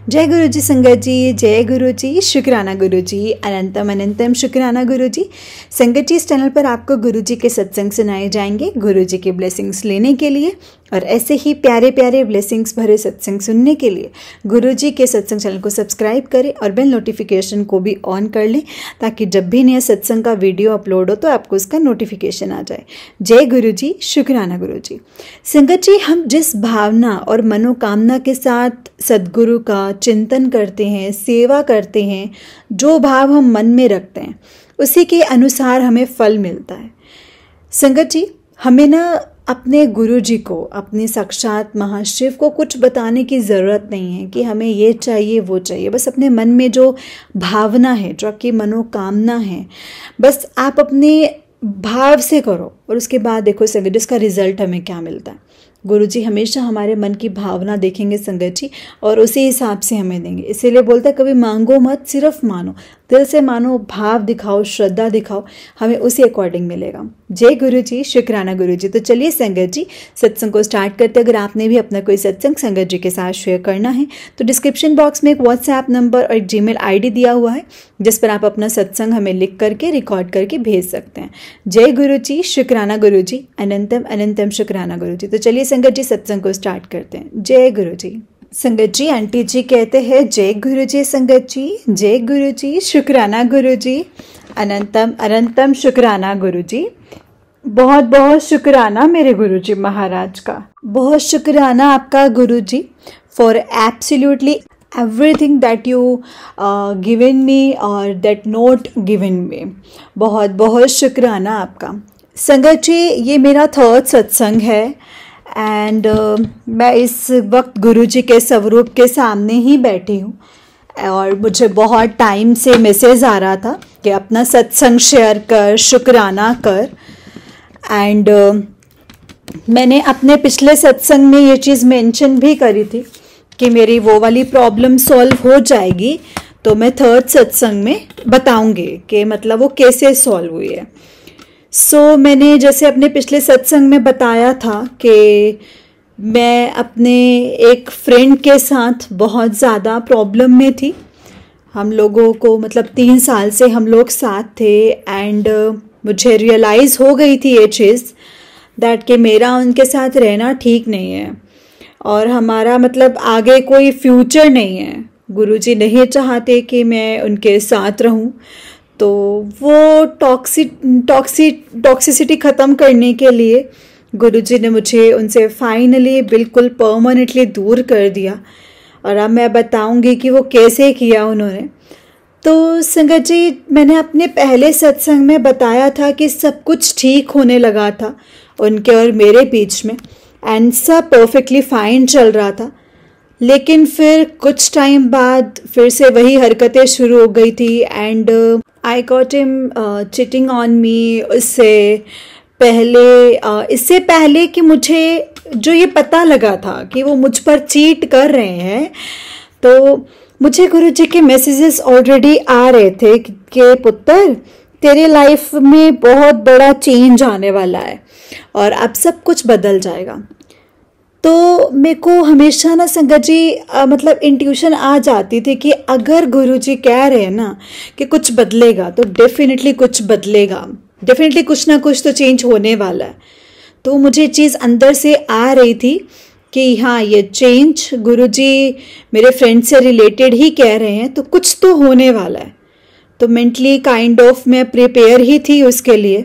जय गुरु जी संगत जी, जय गुरु जी, शुक्राना गुरु जी, अनंतम अनंतम शुक्राना गुरु जी। संगत जी, इस चैनल पर आपको गुरु जी के सत्संग सुनाए जाएंगे गुरु जी के ब्लेसिंग्स लेने के लिए और ऐसे ही प्यारे प्यारे ब्लेसिंग्स भरे सत्संग सुनने के लिए गुरु जी के सत्संग चैनल को सब्सक्राइब करें और बेल नोटिफिकेशन को भी ऑन कर लें ताकि जब भी नया सत्संग का वीडियो अपलोड हो तो आपको उसका नोटिफिकेशन आ जाए। जय गुरु जी, शुक्राना गुरु जी। संगत जी, हम जिस भावना और मनोकामना के साथ सद्गुरु का चिंतन करते हैं, सेवा करते हैं, जो भाव हम मन में रखते हैं उसी के अनुसार हमें फल मिलता है। संगत जी, हमें ना अपने गुरु जी को, अपने साक्षात महाशिव को कुछ बताने की ज़रूरत नहीं है कि हमें ये चाहिए वो चाहिए। बस अपने मन में जो भावना है, जो आपकी मनोकामना है, बस आप अपने भाव से करो और उसके बाद देखो संगत जी इसका रिजल्ट हमें क्या मिलता है। गुरु जी हमेशा हमारे मन की भावना देखेंगे संगत जी और उसी हिसाब से हमें देंगे। इसीलिए बोलते हैं कभी मांगो मत, सिर्फ मानो, दिल से मानो, भाव दिखाओ, श्रद्धा दिखाओ, हमें उसी अकॉर्डिंग मिलेगा। जय गुरु जी, शुक्राना गुरु जी। तो चलिए संगत जी सत्संग को स्टार्ट करते। अगर आपने भी अपना कोई सत्संग संगत जी के साथ शेयर करना है तो डिस्क्रिप्शन बॉक्स में एक व्हाट्सएप नंबर और एक जीमेल आईडी दिया हुआ है जिस पर आप अपना सत्संग हमें लिख करके रिकॉर्ड करके भेज सकते हैं। जय गुरु जी, शुक्राना गुरु जी, अनंतम अनंतम शुक्राना गुरु जी। तो चलिए संगत जी सत्संग को स्टार्ट करते हैं। जय गुरु जी। संगत जी, आंटी जी कहते हैं जय गुरु जी संगत जी, जय गुरु जी, शुक्राना गुरु जी, अनंतम अनंतम शुक्राना गुरु जी। बहुत बहुत शुक्राना मेरे गुरु जी महाराज का, बहुत शुक्राना आपका गुरु जी for absolutely everything that you given me और दैट नॉट गिवन मी। बहुत बहुत शुक्राना आपका। संगत जी, ये मेरा थर्ड सत्संग है एंड मैं इस वक्त गुरुजी के स्वरूप के सामने ही बैठी हूँ और मुझे बहुत टाइम से मैसेज आ रहा था कि अपना सत्संग शेयर कर, शुक्राना कर। एंड मैंने अपने पिछले सत्संग में ये चीज़ मेंशन भी करी थी कि मेरी वो वाली प्रॉब्लम सॉल्व हो जाएगी, तो मैं थर्ड सत्संग में बताऊंगी कि मतलब वो कैसे सॉल्व हुई है। मैंने जैसे अपने पिछले सत्संग में बताया था कि मैं अपने एक फ्रेंड के साथ बहुत ज़्यादा प्रॉब्लम में थी। हम लोगों को मतलब 3 साल से हम लोग साथ थे एंड मुझे रियलाइज़ हो गई थी ये चीज़ दैट कि मेरा उनके साथ रहना ठीक नहीं है और हमारा मतलब आगे कोई फ्यूचर नहीं है। गुरुजी नहीं चाहते कि मैं उनके साथ रहूं, तो वो टॉक्सिसिटी ख़त्म करने के लिए गुरुजी ने मुझे उनसे फाइनली बिल्कुल परमानेंटली दूर कर दिया और अब मैं बताऊंगी कि वो कैसे किया उन्होंने। तो संगत जी, मैंने अपने पहले सत्संग में बताया था कि सब कुछ ठीक होने लगा था उनके और मेरे बीच में एंड सब परफेक्टली फाइन चल रहा था, लेकिन फिर कुछ टाइम बाद फिर से वही हरकतें शुरू हो गई थी and I got him cheating on me. इससे पहले कि मुझे जो ये पता लगा था कि वो मुझ पर चीट कर रहे हैं, तो मुझे गुरुजी के मैसेजेस ऑलरेडी आ रहे थे कि पुत्र तेरे लाइफ में बहुत बड़ा चेंज आने वाला है और अब सब कुछ बदल जाएगा। तो मेरे को हमेशा ना संगत जी मतलब इंट्यूशन आ जाती थी कि अगर गुरुजी कह रहे हैं ना कि कुछ बदलेगा तो डेफिनेटली कुछ बदलेगा, डेफिनेटली कुछ ना कुछ तो चेंज होने वाला है। तो मुझे चीज़ अंदर से आ रही थी कि हाँ, ये चेंज गुरुजी मेरे फ्रेंड से रिलेटेड ही कह रहे हैं तो कुछ तो होने वाला है। तो मेंटली काइंड ऑफ मैं प्रिपेयर ही थी उसके लिए।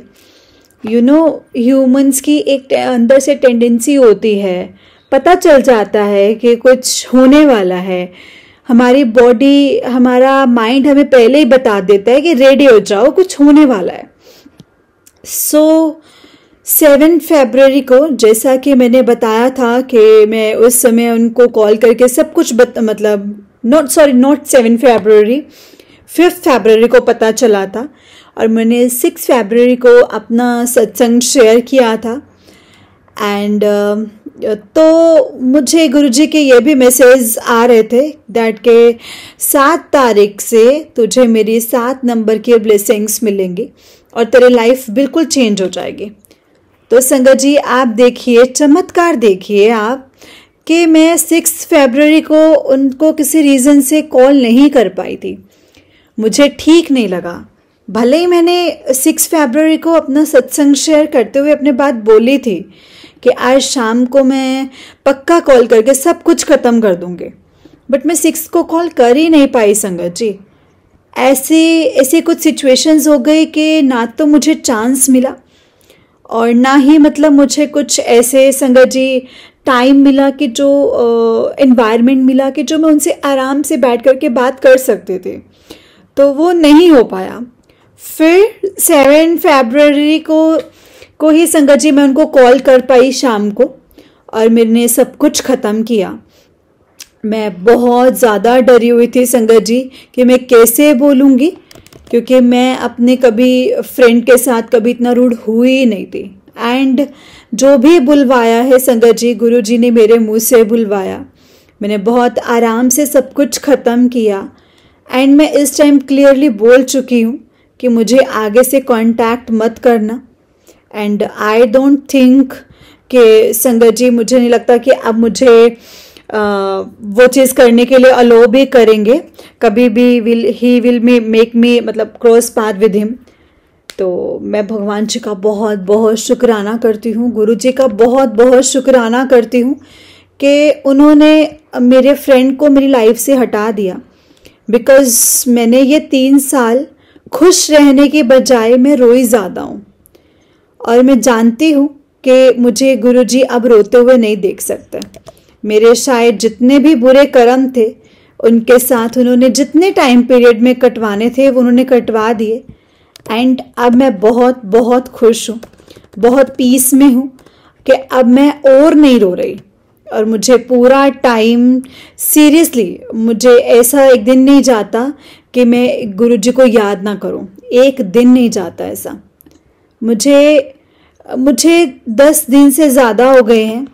ह्यूमंस की एक अंदर से टेंडेंसी होती है, पता चल जाता है कि कुछ होने वाला है। हमारी बॉडी, हमारा माइंड हमें पहले ही बता देता है कि रेडी हो जाओ, कुछ होने वाला है। 7 फरवरी को, जैसा कि मैंने बताया था कि मैं उस समय उनको कॉल करके सब कुछ नॉट 7 फरवरी, 5 फरवरी को पता चला था और मैंने 6 फरवरी को अपना सत्संग शेयर किया था एंड तो मुझे गुरुजी के ये भी मैसेज आ रहे थे दैट के 7 तारीख से तुझे मेरी 7 नंबर की ब्लेसिंग्स मिलेंगी और तेरी लाइफ बिल्कुल चेंज हो जाएगी। तो संगत जी, आप देखिए, चमत्कार देखिए आप कि मैं 6 फरवरी को उनको किसी रीज़न से कॉल नहीं कर पाई थी। मुझे ठीक नहीं लगा। भले ही मैंने 6 फरवरी को अपना सत्संग शेयर करते हुए अपने बात बोली थी कि आज शाम को मैं पक्का कॉल करके सब कुछ ख़त्म कर दूंगी, बट मैं 6 को कॉल कर ही नहीं पाई संगत जी। ऐसी कुछ सिचुएशंस हो गई कि ना तो मुझे चांस मिला और ना ही मतलब मुझे कुछ ऐसे संगत जी टाइम मिला कि जो एनवायरनमेंट मिला कि जो मैं उनसे आराम से बैठ करके बात कर सकते थे, तो वो नहीं हो पाया। फिर 7 फरवरी को ही संगत जी मैं उनको कॉल कर पाई शाम को, और मैंने सब कुछ ख़त्म किया। मैं बहुत ज़्यादा डरी हुई थी संगत जी कि मैं कैसे बोलूँगी, क्योंकि मैं अपने कभी फ्रेंड के साथ कभी इतना रूड हुई ही नहीं थी। एंड जो भी बुलवाया है संगत जी, गुरु जी ने मेरे मुंह से बुलवाया। मैंने बहुत आराम से सब कुछ ख़त्म किया एंड मैं इस टाइम क्लियरली बोल चुकी हूँ कि मुझे आगे से कांटेक्ट मत करना। एंड आई डोंट थिंक कि संगत जी, मुझे नहीं लगता कि अब मुझे वो चीज़ करने के लिए अलो भी करेंगे कभी भी। ही विल मेक मी मतलब क्रॉस पाथ विद हिम। तो मैं भगवान जी का बहुत बहुत शुक्राना करती हूँ, गुरु जी का बहुत बहुत शुक्राना करती हूँ कि उन्होंने मेरे फ्रेंड को मेरी लाइफ से हटा दिया। बिकॉज़ मैंने ये 3 साल खुश रहने के बजाय मैं रोई ज़्यादा हूँ, और मैं जानती हूँ कि मुझे गुरु जी अब रोते हुए नहीं देख सकते। मेरे शायद जितने भी बुरे कर्म थे उनके साथ उन्होंने जितने टाइम पीरियड में कटवाने थे वो उन्होंने कटवा दिए। एंड अब मैं बहुत बहुत खुश हूँ, बहुत पीस में हूँ कि अब मैं और नहीं रो रही। और मुझे पूरा टाइम सीरियसली मुझे ऐसा एक दिन नहीं जाता कि मैं गुरु जी को याद ना करूँ, एक दिन नहीं जाता ऐसा। मुझे 10 दिन से ज़्यादा हो गए हैं,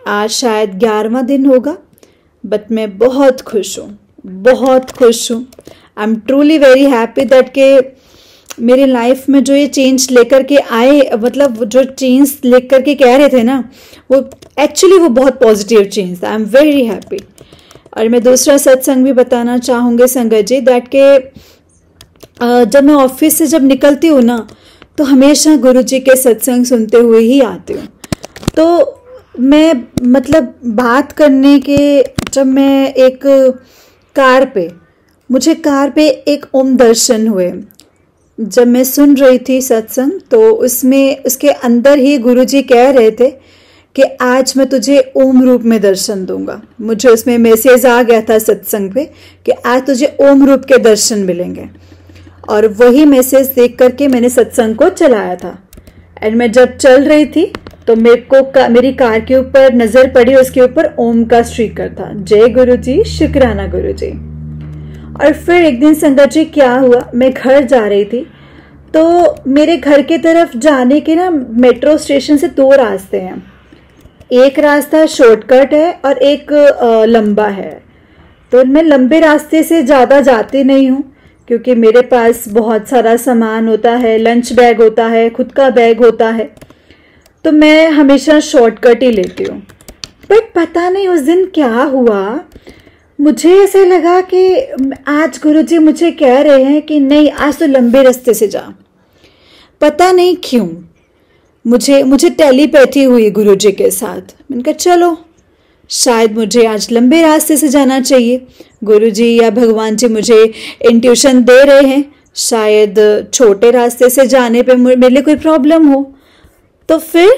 आज शायद 11वां दिन होगा, बट मैं बहुत खुश हूँ, बहुत खुश हूँ। I am truly very happy that के मेरे लाइफ में जो ये चेंज लेकर के आए, मतलब जो चेंज लेकर के कह रहे थे ना, वो एक्चुअली वो बहुत पॉजिटिव चेंज था। आई एम वेरी हैप्पी। और मैं दूसरा सत्संग भी बताना चाहूँगी संगत जी, दैट के जब मैं ऑफिस से जब निकलती हूँ ना, तो हमेशा गुरु जी के सत्संग सुनते हुए ही आती हूँ। तो मैं मतलब बात करने के जब मैं एक मुझे कार पे एक ओम दर्शन हुए। जब मैं सुन रही थी सत्संग, तो उसके अंदर ही गुरुजी कह रहे थे कि आज मैं तुझे ओम रूप में दर्शन दूंगा। मुझे उसमें मैसेज आ गया था सत्संग पे कि आज तुझे ओम रूप के दर्शन मिलेंगे, और वही मैसेज देख करके मैंने सत्संग को चलाया था। एंड मैं जब चल रही थी तो मेरी कार के ऊपर नजर पड़ी, उसके ऊपर ओम का स्टिकर था, जय गुरु जी, शुक्राना गुरु जी। और फिर एक दिन संगत जी क्या हुआ, मैं घर जा रही थी, तो मेरे घर के तरफ जाने के ना मेट्रो स्टेशन से 2 रास्ते हैं। एक रास्ता शॉर्टकट है और एक लंबा है। तो मैं लंबे रास्ते से ज़्यादा जाती नहीं हूँ, क्योंकि मेरे पास बहुत सारा सामान होता है, लंच बैग होता है, खुद का बैग होता है, तो मैं हमेशा शॉर्टकट ही लेती हूँ। बट पता नहीं उस दिन क्या हुआ, मुझे ऐसे लगा कि आज गुरुजी मुझे कह रहे हैं कि नहीं, आज तो लंबे रास्ते से जा। पता नहीं क्यों मुझे टेलीपैथी हुई गुरुजी के साथ। मैंने कहा चलो, शायद मुझे आज लंबे रास्ते से जाना चाहिए। गुरुजी या भगवान जी मुझे इंट्यूशन दे रहे हैं, शायद छोटे रास्ते से जाने पे मेरे लिए कोई प्रॉब्लम हो। तो फिर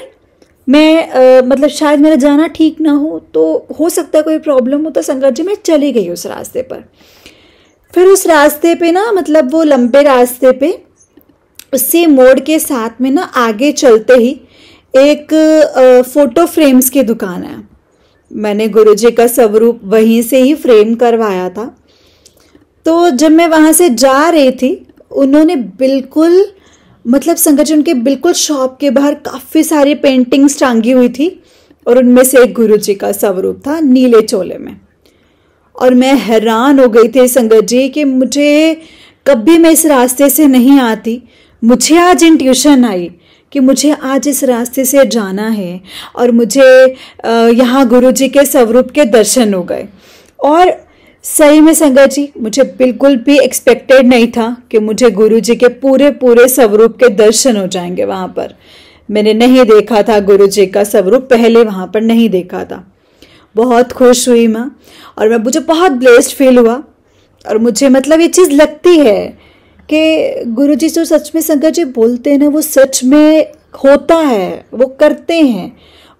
मैं मतलब शायद मेरा जाना ठीक ना हो, तो हो सकता है कोई प्रॉब्लम हो, तो संगत जी मैं चली गई उस रास्ते पर। फिर उस रास्ते पे ना, मतलब वो लंबे रास्ते पे उससे मोड़ के साथ में ना आगे चलते ही एक फोटो फ्रेम्स की दुकान है। मैंने गुरुजी का स्वरूप वहीं से ही फ्रेम करवाया था। तो जब मैं वहाँ से जा रही थी, उन्होंने बिल्कुल मतलब संगत जी उनके बिल्कुल शॉप के बाहर काफ़ी सारी पेंटिंग्स टांगी हुई थी, और उनमें से एक गुरुजी का स्वरूप था नीले चोले में। और मैं हैरान हो गई थी संगत जी कि मुझे कभी मैं इस रास्ते से नहीं आती, मुझे आज इंट्यूशन आई कि मुझे आज इस रास्ते से जाना है और मुझे यहाँ गुरुजी के स्वरूप के दर्शन हो गए। और सही में संगत जी, मुझे बिल्कुल भी एक्सपेक्टेड नहीं था कि मुझे गुरुजी के पूरे पूरे स्वरूप के दर्शन हो जाएंगे वहाँ पर। मैंने नहीं देखा था गुरुजी का स्वरूप, पहले वहाँ पर नहीं देखा था। बहुत खुश हुई मैं, और मुझे बहुत ब्लेस्ड फील हुआ। और मुझे मतलब ये चीज़ लगती है कि गुरुजी जो सच में संगत जी बोलते हैं ना, वो सच में होता है, वो करते हैं,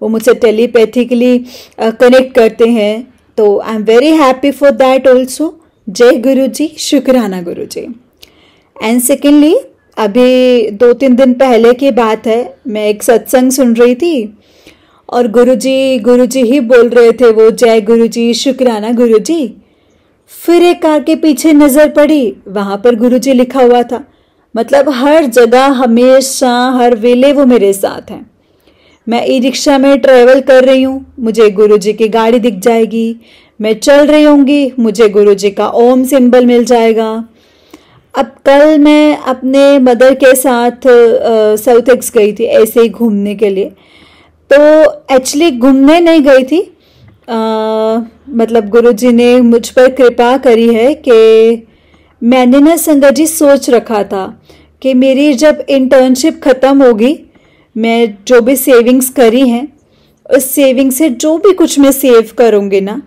वो मुझसे टेलीपैथिकली कनेक्ट करते हैं। तो आई am very happy for that also. जय गुरुजी, शुक्राना गुरुजी। एंड सेकेंडली, अभी 2-3 दिन पहले की बात है, मैं एक सत्संग सुन रही थी और गुरुजी ही बोल रहे थे वो, जय गुरुजी, शुक्राना गुरुजी। फिर एक कार के पीछे नजर पड़ी, वहां पर गुरुजी लिखा हुआ था। मतलब हर जगह, हमेशा, हर वेले वो मेरे साथ हैं। मैं ई रिक्शा में ट्रेवल कर रही हूँ, मुझे गुरुजी की गाड़ी दिख जाएगी। मैं चल रही होंगी, मुझे गुरुजी का ओम सिंबल मिल जाएगा। अब कल मैं अपने मदर के साथ साउथ एक्स गई थी ऐसे ही घूमने के लिए। तो एक्चुअली घूमने नहीं गई थी, मतलब गुरुजी ने मुझ पर कृपा करी है कि मैंने ना संगत जी सोच रखा था कि मेरी जब इंटर्नशिप ख़त्म होगी, मैं जो भी सेविंग्स करी हैं, उस सेविंग से जो भी कुछ मैं सेव करूँगी ना,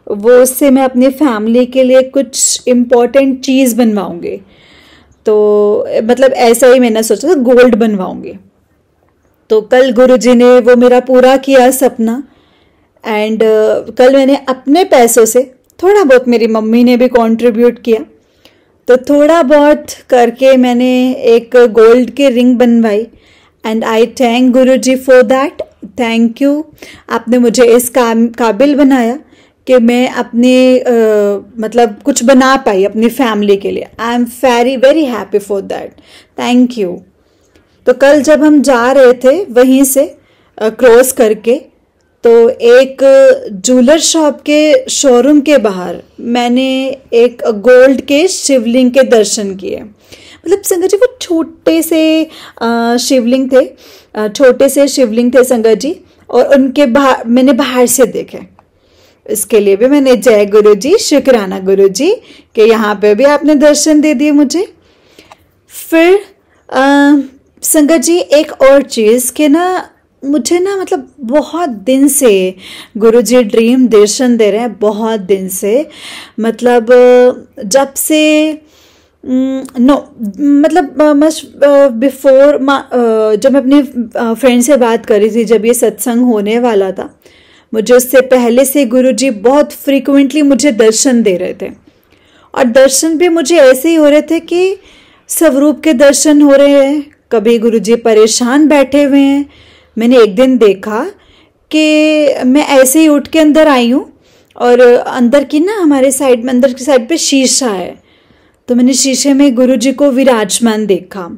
वो उससे मैं अपनी फैमिली के लिए कुछ इम्पोर्टेंट चीज़ बनवाऊँगी। तो मतलब ऐसा ही मैंने सोचा था, गोल्ड बनवाऊँगी। तो कल गुरुजी ने वो मेरा पूरा किया सपना। एंड कल मैंने अपने पैसों से, थोड़ा बहुत मेरी मम्मी ने भी कंट्रीब्यूट किया, तो थोड़ा बहुत करके मैंने एक गोल्ड की रिंग बनवाई। And I thank Guruji for that. Thank you, आपने मुझे इस काबिल बनाया कि मैं अपने मतलब कुछ बना पाई अपनी फैमिली के लिए। आई am very very happy for that. Thank you. तो कल जब हम जा रहे थे वहीं से क्रॉस करके, तो एक ज्वेलर शॉप के शोरूम के बाहर मैंने एक गोल्ड के शिवलिंग के दर्शन किए। मतलब संगत जी, वो छोटे से शिवलिंग थे संगत जी, और उनके बाहर मैंने बाहर से देखे। इसके लिए भी मैंने जय गुरुजी, शुक्राना गुरुजी कि यहाँ पे भी आपने दर्शन दे दिए मुझे। फिर संगत जी, एक और चीज़ कि ना, मुझे ना मतलब बहुत दिन से गुरुजी ड्रीम दर्शन दे रहे हैं, बहुत दिन से। मतलब जब से मतलब मच बिफोर, जब मैं अपनी फ्रेंड से बात कर रही थी, जब ये सत्संग होने वाला था, मुझे उससे पहले से गुरुजी बहुत फ्रीक्वेंटली मुझे दर्शन दे रहे थे। और दर्शन भी मुझे ऐसे ही हो रहे थे कि स्वरूप के दर्शन हो रहे हैं। कभी गुरुजी परेशान बैठे हुए हैं। मैंने एक दिन देखा कि मैं ऐसे ही उठ के अंदर आई हूँ, और अंदर की ना, हमारे साइड में, अंदर की साइड पे शीशा है, तो मैंने शीशे में गुरुजी को विराजमान देखा।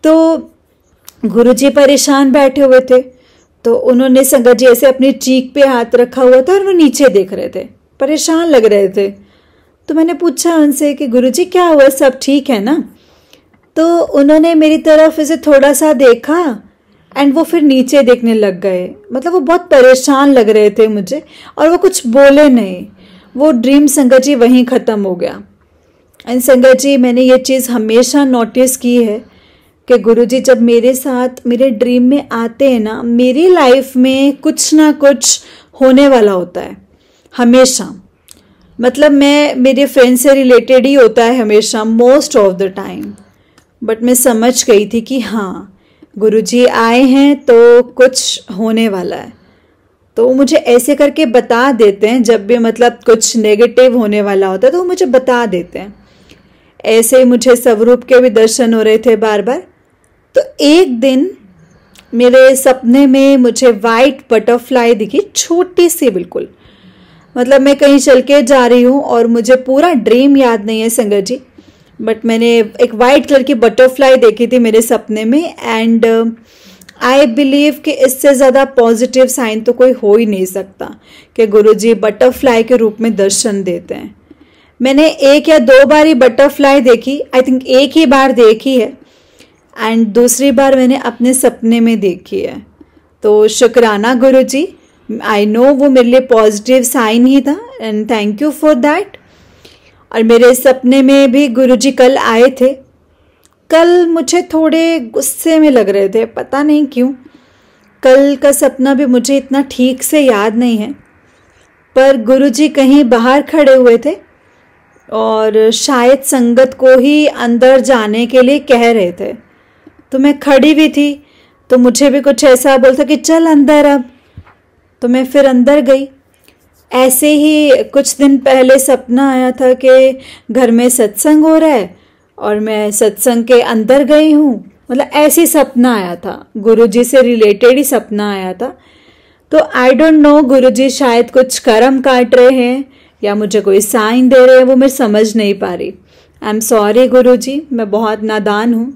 तो गुरुजी परेशान बैठे हुए थे, तो उन्होंने संगत जी ऐसे अपनी चीख पे हाथ रखा हुआ था और वो नीचे देख रहे थे, परेशान लग रहे थे। तो मैंने पूछा उनसे कि गुरुजी क्या हुआ, सब ठीक है ना? तो उन्होंने मेरी तरफ ऐसे थोड़ा सा देखा एंड वो फिर नीचे देखने लग गए। मतलब वो बहुत परेशान लग रहे थे मुझे, और वो कुछ बोले नहीं। वो ड्रीम संगत जी वहीं ख़त्म हो गया। एंड संगत जी, मैंने ये चीज़ हमेशा नोटिस की है कि गुरुजी जब मेरे साथ मेरे ड्रीम में आते हैं ना, मेरी लाइफ में कुछ ना कुछ होने वाला होता है हमेशा। मतलब मैं, मेरे फ्रेंड से रिलेटेड ही होता है हमेशा, most of the time. But मैं समझ गई थी कि हाँ, गुरुजी आए हैं तो कुछ होने वाला है। तो वो मुझे ऐसे करके बता देते हैं, जब भी मतलब कुछ नेगेटिव होने वाला होता है तो वो मुझे बता देते हैं। ऐसे ही मुझे स्वरूप के भी दर्शन हो रहे थे बार बार। तो एक दिन मेरे सपने में मुझे वाइट बटरफ्लाई दिखी, छोटी सी बिल्कुल। मतलब मैं कहीं चल के जा रही हूँ और मुझे पूरा ड्रीम याद नहीं है संगत जी, बट मैंने एक वाइट कलर की बटरफ्लाई देखी थी मेरे सपने में। एंड आई बिलीव कि इससे ज़्यादा पॉजिटिव साइन तो कोई हो ही नहीं सकता कि गुरुजी बटरफ्लाई के रूप में दर्शन देते हैं। मैंने 1 या 2 बार ही बटरफ्लाई देखी, आई थिंक एक ही बार देखी है। एंड दूसरी बार मैंने अपने सपने में देखी है। तो शुक्राना गुरुजी, आई नो वो मेरे लिए पॉजिटिव साइन ही था and thank you for that. और मेरे सपने में भी गुरुजी कल आए थे। कल मुझे थोड़े गुस्से में लग रहे थे, पता नहीं क्यों। कल का सपना भी मुझे इतना ठीक से याद नहीं है, पर गुरुजी कहीं बाहर खड़े हुए थे और शायद संगत को ही अंदर जाने के लिए कह रहे थे। तो मैं खड़ी भी थी, तो मुझे भी कुछ ऐसा बोलता कि चल अंदर अब। तो मैं फिर अंदर गई। ऐसे ही कुछ दिन पहले सपना आया था कि घर में सत्संग हो रहा है और मैं सत्संग के अंदर गई हूँ। मतलब ऐसे सपना आया था, गुरुजी से रिलेटेड ही सपना आया था। तो आई डोंट नो, गुरुजी शायद कुछ कर्म काट रहे हैं या मुझे कोई साइन दे रहे हैं, वो मैं समझ नहीं पा रही। आई एम सॉरी गुरुजी, मैं बहुत नादान हूँ।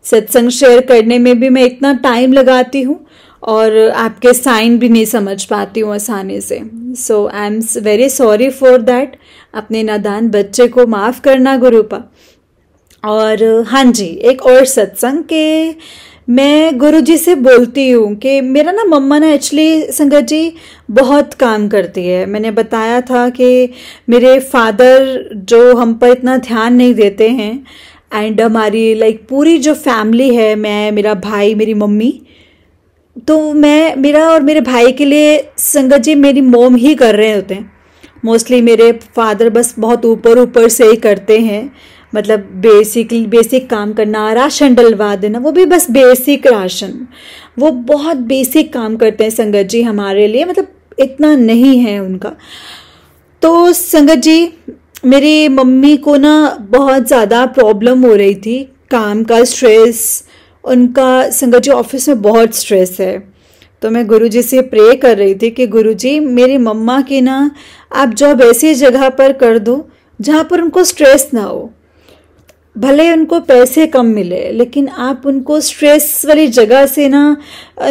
सत्संग शेयर करने में भी मैं इतना टाइम लगाती हूँ और आपके साइन भी नहीं समझ पाती हूँ आसानी से। So I am very sorry for that. अपने नादान बच्चे को माफ़ करना गुरुपा। और हाँ जी, एक और सत्संग के मैं गुरुजी से बोलती हूँ कि मेरा ना मम्मा ना एक्चुअली संगत जी बहुत काम करती है। मैंने बताया था कि मेरे फादर जो हम पर इतना ध्यान नहीं देते हैं एंड हमारी लाइक पूरी जो फैमिली है, मैं, मेरा भाई, मेरी मम्मी, तो मैं, मेरा और मेरे भाई के लिए संगत जी मेरी मोम ही कर रहे होते हैं मोस्टली। मेरे फादर बस बहुत ऊपर ऊपर से ही करते हैं, मतलब बेसिक काम करना, राशन डलवा देना, वो भी बस बेसिक राशन, वो बहुत बेसिक काम करते हैं संगत जी हमारे लिए, मतलब इतना नहीं है उनका। तो संगत जी मेरी मम्मी को ना बहुत ज़्यादा प्रॉब्लम हो रही थी, काम का स्ट्रेस, उनका संगत जी ऑफिस में बहुत स्ट्रेस है। तो मैं गुरुजी से प्रे कर रही थी कि गुरुजी मेरी मम्मा की ना आप जॉब ऐसी जगह पर कर दो जहाँ पर उनको स्ट्रेस ना हो। भले उनको पैसे कम मिले, लेकिन आप उनको स्ट्रेस वाली जगह से ना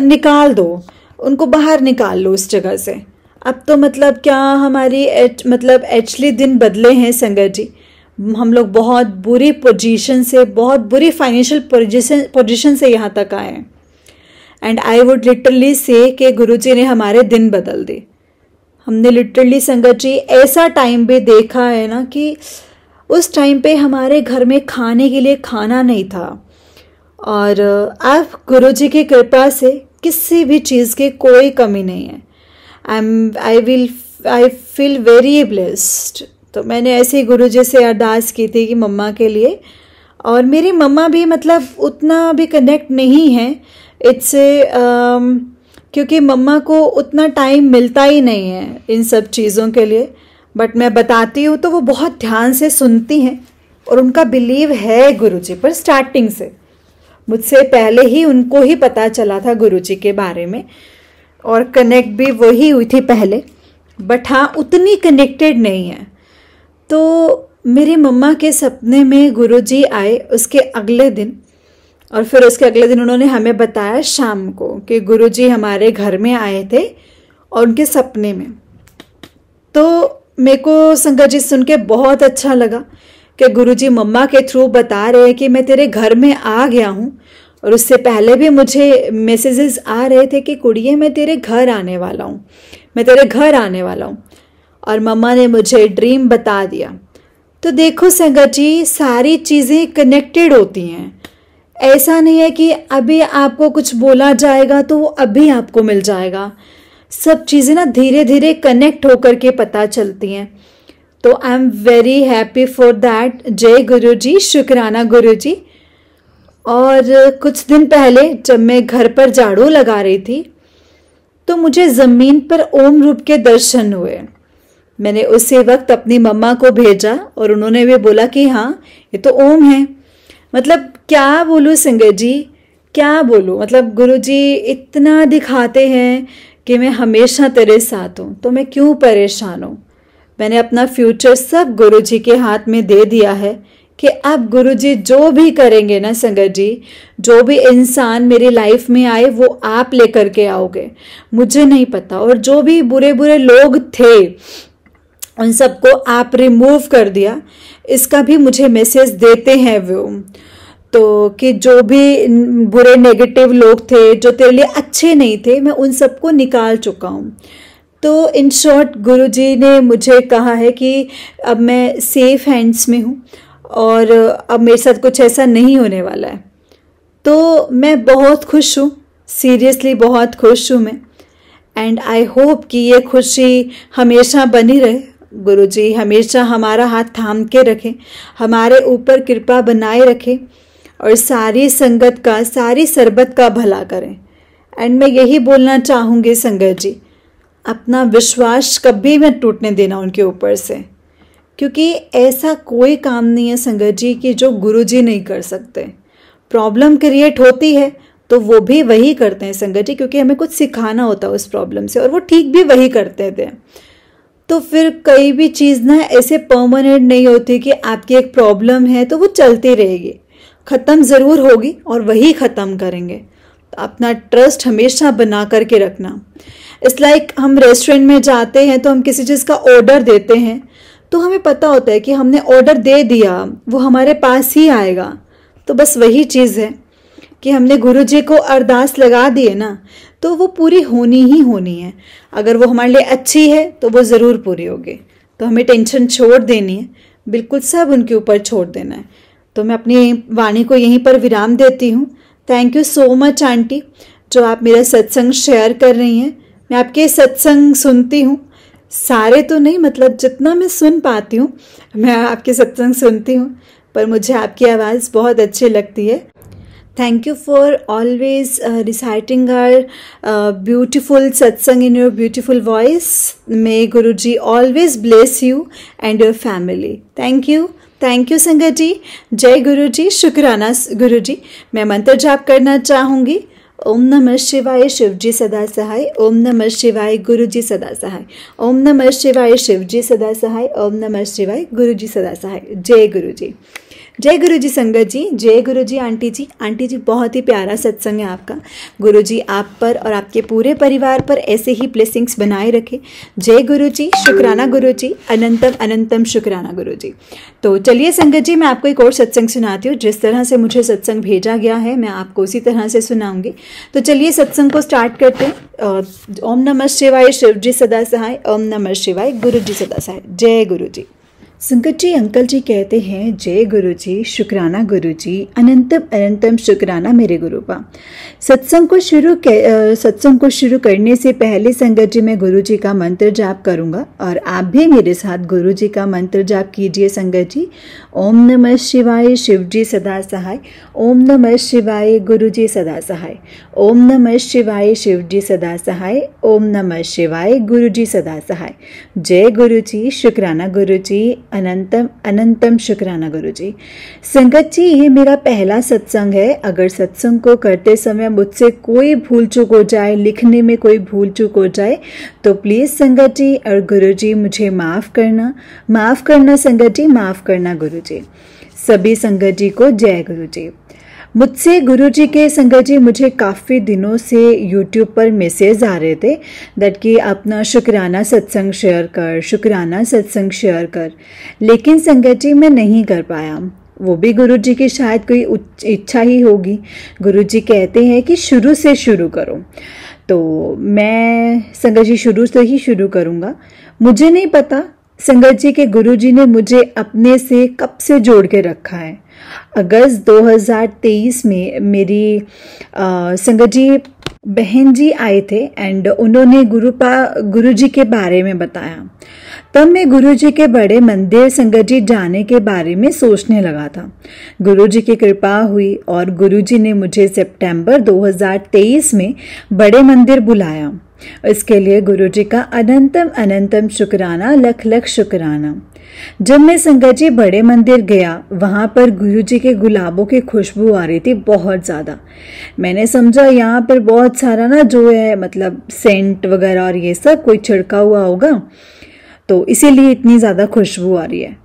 निकाल दो, उनको बाहर निकाल लो उस जगह से। अब तो मतलब क्या हमारी मतलब एक्चुअली दिन बदले हैं संगत जी। हम लोग बहुत बुरी पोजीशन से, बहुत बुरी फाइनेंशियल पोजीशन से यहाँ तक आए हैं। एंड आई वुड लिटरली से कि गुरुजी ने हमारे दिन बदल दिए। हमने लिटरली संगत जी ऐसा टाइम भी देखा है ना कि उस टाइम पे हमारे घर में खाने के लिए खाना नहीं था, और अब गुरुजी की कृपा से किसी भी चीज़ की कोई कमी नहीं है। I feel very blessed. तो मैंने ऐसे ही गुरुजी से अरदास की थी कि मम्मा के लिए, और मेरी मम्मा भी मतलब उतना भी कनेक्ट नहीं है इससे, क्योंकि मम्मा को उतना टाइम मिलता ही नहीं है इन सब चीज़ों के लिए। बट मैं बताती हूँ तो वो बहुत ध्यान से सुनती हैं और उनका बिलीव है गुरुजी पर स्टार्टिंग से। मुझसे पहले ही उनको ही पता चला था गुरुजी के बारे में, और कनेक्ट भी वही हुई थी पहले, बट हाँ उतनी कनेक्टेड नहीं है। तो मेरी मम्मा के सपने में गुरुजी आए उसके अगले दिन, और फिर उसके अगले दिन उन्होंने हमें बताया शाम को कि गुरुजी हमारे घर में आए थे और उनके सपने में। तो मेरे को संगत जी सुन के बहुत अच्छा लगा कि गुरुजी मम्मा के थ्रू बता रहे हैं कि मैं तेरे घर में आ गया हूँ। और उससे पहले भी मुझे मैसेजेस आ रहे थे कि कुड़िए मैं तेरे घर आने वाला हूँ, मैं तेरे घर आने वाला हूँ, और मम्मा ने मुझे ड्रीम बता दिया। तो देखो संगत जी सारी चीज़ें कनेक्टेड होती हैं। ऐसा नहीं है कि अभी आपको कुछ बोला जाएगा तो वो अभी आपको मिल जाएगा। सब चीज़ें ना धीरे धीरे कनेक्ट होकर के पता चलती हैं। तो आई am very happy for that. जय गुरुजी, शुक्राना गुरुजी। और कुछ दिन पहले जब मैं घर पर झाड़ू लगा रही थी तो मुझे ज़मीन पर ओम रूप के दर्शन हुए। मैंने उसी वक्त अपनी मम्मा को भेजा और उन्होंने भी बोला कि हाँ ये तो ओम है। मतलब क्या बोलूँ संगत जी, क्या बोलूँ, मतलब गुरुजी इतना दिखाते हैं कि मैं हमेशा तेरे साथ हूँ, तो मैं क्यों परेशान हूँ। मैंने अपना फ्यूचर सब गुरुजी के हाथ में दे दिया है कि अब गुरुजी जो भी करेंगे ना संगत जी, जो भी इंसान मेरी लाइफ में आए वो आप लेकर के आओगे, मुझे नहीं पता। और जो भी बुरे बुरे लोग थे उन सबको आप रिमूव कर दिया, इसका भी मुझे मैसेज देते हैं वो। तो कि जो भी बुरे नेगेटिव लोग थे, जो तेरे लिए अच्छे नहीं थे, मैं उन सबको निकाल चुका हूँ। तो इन शॉर्ट गुरुजी ने मुझे कहा है कि अब मैं सेफ हैंड्स में हूँ और अब मेरे साथ कुछ ऐसा नहीं होने वाला है। तो मैं बहुत खुश हूँ, सीरियसली बहुत खुश हूँ मैं। एंड आई होप कि ये खुशी हमेशा बनी रहे। गुरुजी हमेशा हमारा हाथ थाम के रखें, हमारे ऊपर कृपा बनाए रखें और सारी संगत का, सारी सरबत का भला करें। एंड मैं यही बोलना चाहूँगी संगत जी, अपना विश्वास कभी मत टूटने देना उनके ऊपर से, क्योंकि ऐसा कोई काम नहीं है संगत जी कि जो गुरुजी नहीं कर सकते। प्रॉब्लम क्रिएट होती है तो वो भी वही करते हैं संगत जी, क्योंकि हमें कुछ सिखाना होता है उस प्रॉब्लम से, और वो ठीक भी वही करते थे। तो फिर कई भी चीज़ ना ऐसे परमानेंट नहीं होती कि आपकी एक प्रॉब्लम है तो वो चलती रहेगी, ख़त्म ज़रूर होगी और वही ख़त्म करेंगे। तो अपना ट्रस्ट हमेशा बना करके रखना। इट्स लाइक हम रेस्टोरेंट में जाते हैं तो हम किसी चीज़ का ऑर्डर देते हैं तो हमें पता होता है कि हमने ऑर्डर दे दिया, वो हमारे पास ही आएगा। तो बस वही चीज़ है कि हमने गुरुजी को अरदास लगा दी है ना, तो वो पूरी होनी ही होनी है। अगर वो हमारे लिए अच्छी है तो वो ज़रूर पूरी होगी। तो हमें टेंशन छोड़ देनी है, बिल्कुल सब उनके ऊपर छोड़ देना है। तो मैं अपनी वाणी को यहीं पर विराम देती हूँ। Thank you so much aunty, जो आप मेरा सत्संग शेयर कर रही हैं। मैं आपके सत्संग सुनती हूँ, सारे तो नहीं, मतलब जितना मैं सुन पाती हूँ मैं आपके सत्संग सुनती हूँ, पर मुझे आपकी आवाज़ बहुत अच्छी लगती है। Thank you for always reciting our beautiful satsang in your beautiful voice. May Guruji always bless you and your family. Thank you. Thank you संगत जी। जय गुरु जी, शुक्राना गुरु जी। मैं मंत्र जाप करना चाहूँगी। ओम नमः शिवाय, शिव जी सदा सहाय। ओम नमः शिवाय, गुरु जी सदा सहाय। ओम नमः शिवाय, शिव जी सदा सहाय। ओम नमः शिवाय, गुरु जी सदा सहाय। जय गुरु जी। जय गुरु जी संगत जी। जय गुरु जी आंटी जी। आंटी जी बहुत ही प्यारा सत्संग है आपका। गुरु जी आप पर और आपके पूरे परिवार पर ऐसे ही ब्लेसिंग्स बनाए रखे। जय गुरु जी, शुक्राना गुरु जी, अनंतम अनंतम शुक्राना गुरु जी। तो चलिए संगत जी, मैं आपको एक और सत्संग सुनाती हूँ। जिस तरह से मुझे सत्संग भेजा गया है मैं आपको उसी तरह से सुनाऊंगी। तो चलिए सत्संग को स्टार्ट करते हैं। ओम नमः शिवाय, शिव जी सदा सहाय। ओम नमः शिवाय, गुरु जी सदा सहाय। जय गुरु जी। संकट जी अंकल जी कहते हैं, जय गुरु जी, शुक्राना गुरु जी, अनंतम अनंतम शुक्राना मेरे गुरु पा। सत्संग को शुरू करने से पहले संगत जी मैं गुरु जी का मंत्र जाप करूंगा और आप भी मेरे साथ गुरु जी का मंत्र जाप कीजिए संगत जी। ओम नमः शिवाय, शिव जी सदा सहाय। ओम नमः शिवाय, गुरु जी सदा सहाय। ओम नमः शिवाय, शिव जी सदा सहाय। ओम नमः शिवाय, गुरु जी सदा सहाय। जय गुरु जी, शुक्राना गुरु जी, अनंतम अनंतम शुक्राना गुरु जी। संगत जी ये मेरा पहला सत्संग है। अगर सत्संग को करते समय मुझसे कोई भूल चूक हो जाए, लिखने में कोई भूल चूक हो जाए तो प्लीज संगत जी और गुरु जी मुझे माफ करना संगत जी, माफ करना गुरु जी। सभी संगत जी को जय गुरु जी। मुझसे गुरुजी के संगत जी मुझे काफ़ी दिनों से YouTube पर मैसेज आ रहे थे दैट कि अपना शुक्राना सत्संग शेयर कर, शुक्राना सत्संग शेयर कर, लेकिन संगत जी मैं नहीं कर पाया। वो भी गुरुजी की शायद कोई इच्छा ही होगी। गुरुजी कहते हैं कि शुरू से शुरू करो, तो मैं संगत जी शुरू से ही शुरू करूँगा। मुझे नहीं पता संगत जी के गुरुजी ने मुझे अपने से कब से जोड़ के रखा है। अगस्त 2023 में मेरी संगत जी बहन जी आए थे एंड उन्होंने गुरुजी के बारे में बताया। तब मैं गुरुजी के बड़े मंदिर संगत जी जाने के बारे में सोचने लगा था। गुरुजी की कृपा हुई और गुरुजी ने मुझे सितंबर 2023 में बड़े मंदिर बुलाया। इसके लिए गुरुजी का अनंतम अनंतम शुक्राना, लख लख शुक्राना। जब मैं संगत जी बड़े मंदिर गया, वहां पर गुरुजी के गुलाबों की खुशबू आ रही थी बहुत ज़्यादा। मैंने समझा यहाँ पर बहुत सारा ना जो है मतलब सेंट वगैरह और ये सब कोई छिड़का हुआ होगा, तो इसीलिए इतनी ज़्यादा खुशबू आ रही है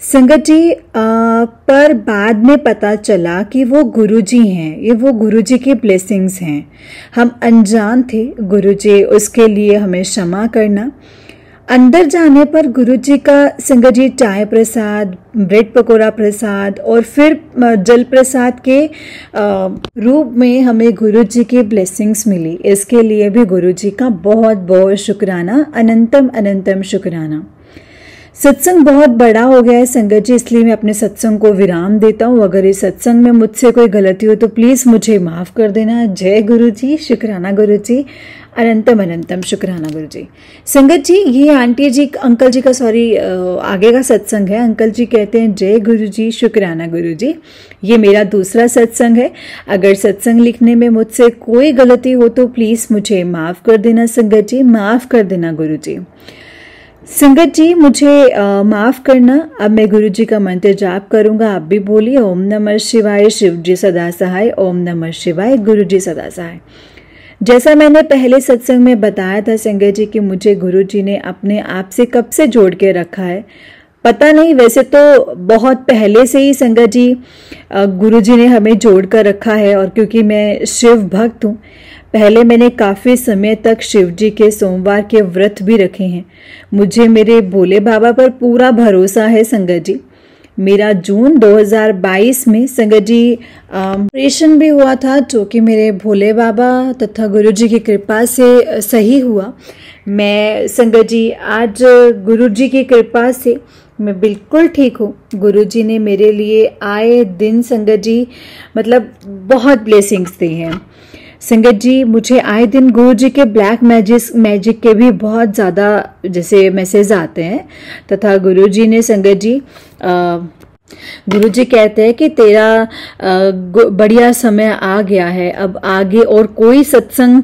संगत जी। पर बाद में पता चला कि वो गुरुजी हैं, ये वो गुरुजी की ब्लेसिंग्स हैं। हम अनजान थे गुरुजी, उसके लिए हमें क्षमा करना। अंदर जाने पर गुरुजी का संगत जी चाय प्रसाद, ब्रेड पकोड़ा प्रसाद और फिर जल प्रसाद के रूप में हमें गुरुजी की ब्लेसिंग्स मिली। इसके लिए भी गुरुजी का बहुत बहुत शुक्राना, अनंतम अनंतम शुक्राना। सत्संग बहुत बड़ा हो गया है संगत जी, इसलिए मैं अपने सत्संग को विराम देता हूँ। अगर इस सत्संग में मुझसे कोई गलती हो तो प्लीज़ मुझे माफ़ कर देना। जय गुरु जी, शुक्राना गुरु जी, अनंतम अनंतम शुक्राना गुरु जी। संगत जी, ये आंटी जी अंकल जी का आगे का सत्संग है। अंकल जी कहते हैं जय गुरु जी, शुक्राना गुरु जी। ये मेरा दूसरा सत्संग है। अगर सत्संग लिखने में मुझसे कोई गलती हो तो प्लीज़ मुझे माफ़ कर देना संगत जी, माफ़ कर देना गुरु जी। संगत जी, मुझे माफ़ करना। अब मैं गुरु जी का मंत्र जाप करूंगा, आप भी बोलिए। ओम नमः शिवाय, शिव जी सदा सहाय। ओम नमः शिवाय, गुरु जी सदा सहाय। जैसा मैंने पहले सत्संग में बताया था संगत जी कि मुझे गुरु जी ने अपने आप से कब से जोड़ के रखा है पता नहीं, वैसे तो बहुत पहले से ही संगत जी गुरु जी ने हमें जोड़ कर रखा है। और क्योंकि मैं शिव भक्त हूँ, पहले मैंने काफ़ी समय तक शिव जी के सोमवार के व्रत भी रखे हैं। मुझे मेरे भोले बाबा पर पूरा भरोसा है संगत जी। मेरा जून 2022 में संगत जी ऑपरेशन भी हुआ था, जो कि मेरे भोले बाबा तथा गुरु जी की कृपा से सही हुआ। मैं संगत जी आज गुरु जी की कृपा से मैं बिल्कुल ठीक हूँ। गुरु जी ने मेरे लिए आए दिन संगत जी मतलब बहुत ब्लेसिंग्स दी हैं। संगत जी, मुझे आए दिन गुरु जी के ब्लैक मैजिक के भी बहुत ज़्यादा जैसे मैसेज आते हैं तथा गुरु जी ने संगत जी गुरु जी कहते हैं कि तेरा बढ़िया समय आ गया है। अब आगे और कोई सत्संग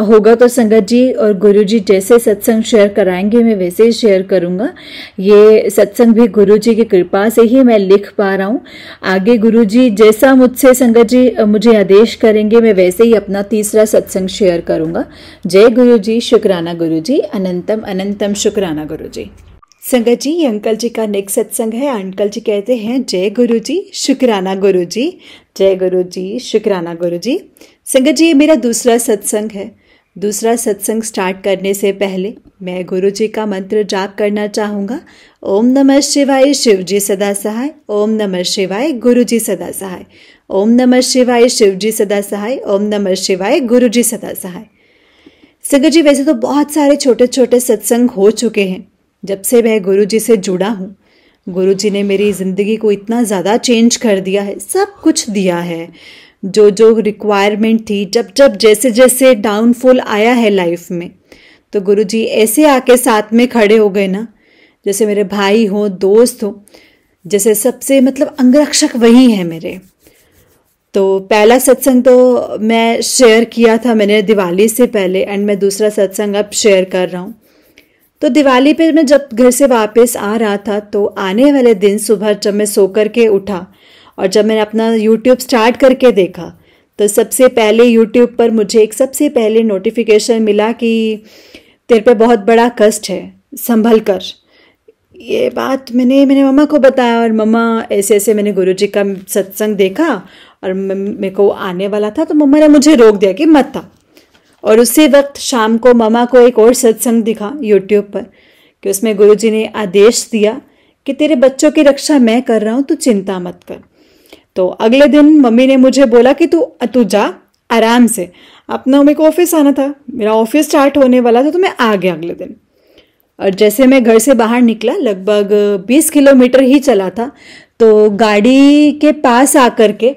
होगा तो संगत जी और गुरु जी जैसे सत्संग शेयर कराएंगे मैं वैसे ही शेयर करूंगा। ये सत्संग भी गुरु जी की कृपा से ही मैं लिख पा रहा हूँ। आगे गुरु जी जैसा मुझसे संगत जी मुझे आदेश करेंगे मैं वैसे ही अपना तीसरा सत्संग शेयर करूंगा। जय गुरु जी, शुक्राना गुरु जी, अनंतम अनंतम शुक्राना गुरु जी। संगत जी, ये अंकल जी का नेक्स्ट सत्संग है। अंकल जी कहते हैं जय गुरु जी, शुक्राना गुरु जी, जय गुरु जी, शुक्राना गुरु जी। संगत जी, ये मेरा दूसरा सत्संग है। दूसरा सत्संग स्टार्ट करने से पहले मैं गुरु जी का मंत्र जाप करना चाहूँगा। ओम नमः शिवाय, शिव जी सदा सहाय। ओम नमः शिवाय, गुरु जी सदा सहाय। ओम नमः शिवाय, शिव जी सदा सहाय। ओम नमः शिवाय, गुरु जी सदा सहाय। संगत जी, वैसे तो बहुत सारे छोटे छोटे सत्संग हो चुके हैं जब से मैं गुरु जी से जुड़ा हूँ। गुरु जी ने मेरी ज़िंदगी को इतना ज़्यादा चेंज कर दिया है, सब कुछ दिया है जो जो रिक्वायरमेंट थी। जब जब जैसे जैसे डाउनफॉल आया है लाइफ में तो गुरु जी ऐसे आके साथ में खड़े हो गए ना, जैसे मेरे भाई हो, दोस्त हो, जैसे सबसे मतलब अंगरक्षक वही है मेरे। तो पहला सत्संग तो मैं शेयर किया था मैंने दिवाली से पहले, एंड मैं दूसरा सत्संग अब शेयर कर रहा हूँ। तो दिवाली पे मैं जब घर से वापस आ रहा था तो आने वाले दिन सुबह जब मैं सो कर के उठा और जब मैंने अपना यूट्यूब स्टार्ट करके देखा तो सबसे पहले यूट्यूब पर मुझे एक सबसे पहले नोटिफिकेशन मिला कि तेरे पे बहुत बड़ा कष्ट है, संभल कर। ये बात मैंने मम्मा को बताया और मम्मा ऐसे ऐसे मैंने गुरुजी का सत्संग देखा और मेरे को आने वाला था तो मम्मा ने मुझे रोक दिया कि मत आ। और उसी वक्त शाम को मम्मा को एक और सत्संग दिखा यूट्यूब पर कि उसमें गुरुजी ने आदेश दिया कि तेरे बच्चों की रक्षा मैं कर रहा हूँ, तू चिंता मत कर। तो अगले दिन मम्मी ने मुझे बोला कि तू जा आराम से, अपना मेरे को ऑफिस आना था, मेरा ऑफिस स्टार्ट होने वाला था तो मैं आ गया अगले दिन। और जैसे मैं घर से बाहर निकला, लगभग 20 किलोमीटर ही चला था, तो गाड़ी के पास आकर के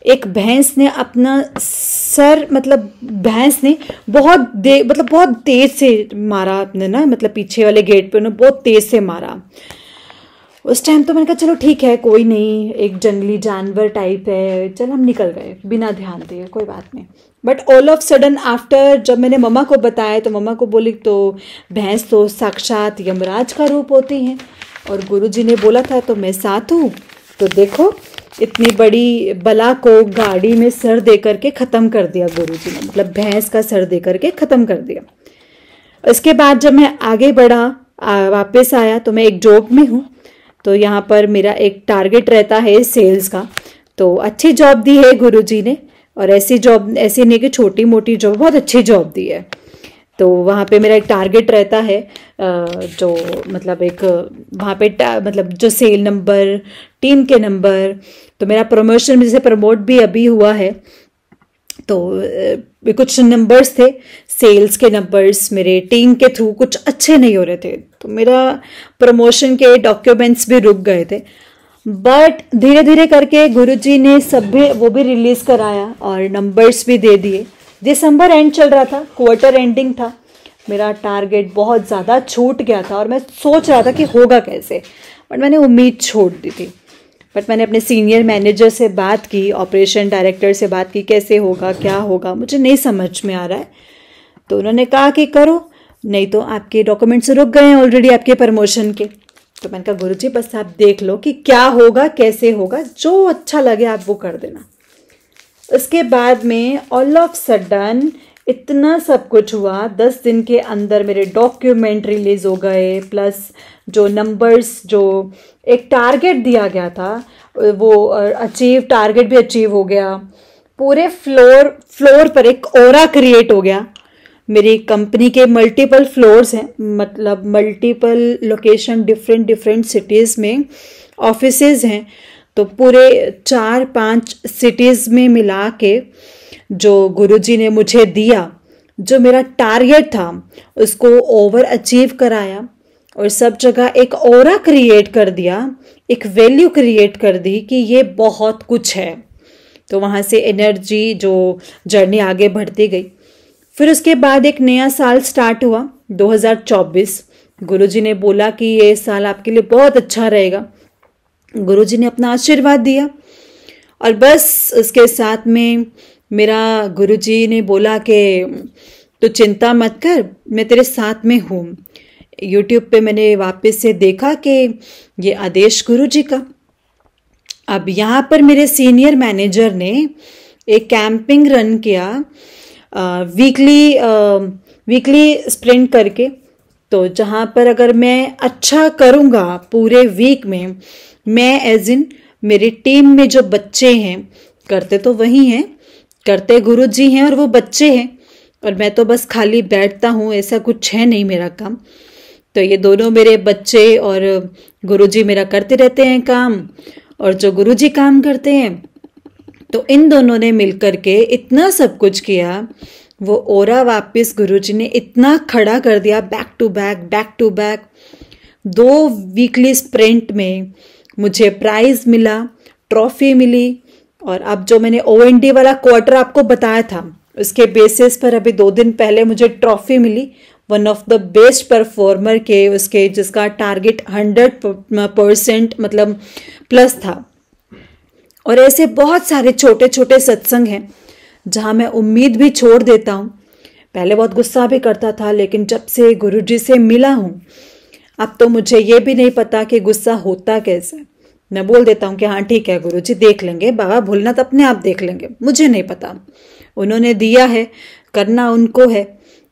एक भैंस ने अपना सर भैंस ने बहुत तेज से मारा अपने ना, मतलब पीछे वाले गेट पे उन्होंने बहुत तेज से मारा। उस टाइम तो मैंने कहा चलो ठीक है, कोई नहीं, एक जंगली जानवर टाइप है, चल हम निकल गए बिना ध्यान दिए, कोई बात नहीं। But all of sudden after जब मैंने मम्मा को बताया तो मम्मा को बोली तो भैंस तो साक्षात यमराज का रूप होती हैं और गुरुजी ने बोला था तो मैं साथ हूँ। तो देखो इतनी बड़ी बला को गाड़ी में सर दे करके ख़त्म कर दिया गुरुजी ने, मतलब भैंस का सर दे करके ख़त्म कर दिया। उसके बाद जब मैं आगे बढ़ा वापस आया तो मैं एक जॉब में हूँ, तो यहाँ पर मेरा एक टारगेट रहता है सेल्स का। तो अच्छी जॉब दी है गुरुजी ने, और ऐसी जॉब ऐसी नहीं कि छोटी मोटी जॉब, बहुत अच्छी जॉब दी है। तो वहाँ पे मेरा एक टारगेट रहता है, जो मतलब एक वहाँ पे मतलब जो सेल नंबर, टीम के नंबर। तो मेरा प्रमोशन, जैसे प्रमोट भी अभी हुआ है, तो कुछ नंबर्स थे, सेल्स के नंबर्स मेरे टीम के थ्रू कुछ अच्छे नहीं हो रहे थे, तो मेरा प्रमोशन के डॉक्यूमेंट्स भी रुक गए थे। बट धीरे धीरे करके गुरुजी ने सब भी वो भी रिलीज कराया और नंबर्स भी दे दिए। दिसंबर एंड चल रहा था, क्वार्टर एंडिंग था, मेरा टारगेट बहुत ज़्यादा छूट गया था और मैं सोच रहा था कि होगा कैसे, बट मैंने उम्मीद छोड़ दी थी। बट मैंने अपने सीनियर मैनेजर से बात की, ऑपरेशन डायरेक्टर से बात की, कैसे होगा, क्या होगा, मुझे नहीं समझ में आ रहा है। तो उन्होंने कहा कि करो, नहीं तो आपके डॉक्यूमेंट्स रुक गए हैं ऑलरेडी आपके प्रमोशन के। तो मैंने कहा गुरुजी बस आप देख लो कि क्या होगा, कैसे होगा, जो अच्छा लगे आप वो कर देना। उसके बाद में ऑल ऑफ सडन इतना सब कुछ हुआ, 10 दिन के अंदर मेरे डॉक्यूमेंट रिलीज हो गए, प्लस जो नंबर्स, जो एक टारगेट दिया गया था वो टारगेट भी अचीव हो गया। पूरे फ्लोर पर एक ऑरा क्रिएट हो गया। मेरी कंपनी के मल्टीपल फ्लोर्स हैं, मतलब मल्टीपल लोकेशन, डिफरेंट सिटीज़ में ऑफिसेज हैं। तो पूरे 4-5 सिटीज़ में मिला के जो गुरुजी ने मुझे दिया, जो मेरा टारगेट था उसको ओवर अचीव कराया और सब जगह एक ऑरा क्रिएट कर दिया, एक वैल्यू क्रिएट कर दी कि ये बहुत कुछ है। तो वहाँ से एनर्जी, जो जर्नी आगे बढ़ती गई। फिर उसके बाद एक नया साल स्टार्ट हुआ, 2024। गुरुजी ने बोला कि ये साल आपके लिए बहुत अच्छा रहेगा। गुरुजी ने अपना आशीर्वाद दिया और बस उसके साथ में मेरा गुरुजी ने बोला कि तो चिंता मत कर, मैं तेरे साथ में हूँ। यूट्यूब पे मैंने वापस से देखा कि ये आदेश गुरुजी का। अब यहाँ पर मेरे सीनियर मैनेजर ने एक कैंपिंग रन किया, वीकली स्प्रिंट करके। तो जहाँ पर अगर मैं अच्छा करूँगा पूरे वीक में, मैं एज इन मेरी टीम में जो बच्चे हैं, करते तो वही हैं, करते गुरुजी हैं और वो बच्चे हैं, और मैं तो बस खाली बैठता हूँ, ऐसा कुछ है नहीं मेरा काम। तो ये दोनों मेरे बच्चे और गुरुजी मेरा करते रहते हैं काम, और जो गुरुजी काम करते हैं, तो इन दोनों ने मिलकर के इतना सब कुछ किया। वो ओरा वापस गुरुजी ने इतना खड़ा कर दिया, back to back 2 weekly sprint में मुझे प्राइज मिला, ट्रॉफी मिली। और अब जो मैंने OND वाला क्वार्टर आपको बताया था, उसके बेसिस पर अभी 2 दिन पहले मुझे ट्रॉफी मिली, one of the best performer के, उसके जिसका टारगेट 100% मतलब प्लस था। और ऐसे बहुत सारे छोटे छोटे सत्संग हैं जहाँ मैं उम्मीद भी छोड़ देता हूँ। पहले बहुत गुस्सा भी करता था, लेकिन जब से गुरुजी से मिला हूँ, अब तो मुझे ये भी नहीं पता कि गुस्सा होता कैसे। मैं बोल देता हूँ कि हाँ ठीक है गुरुजी, देख लेंगे, बाबा भूलना तो अपने आप देख लेंगे, मुझे नहीं पता। उन्होंने दिया है, करना उनको है।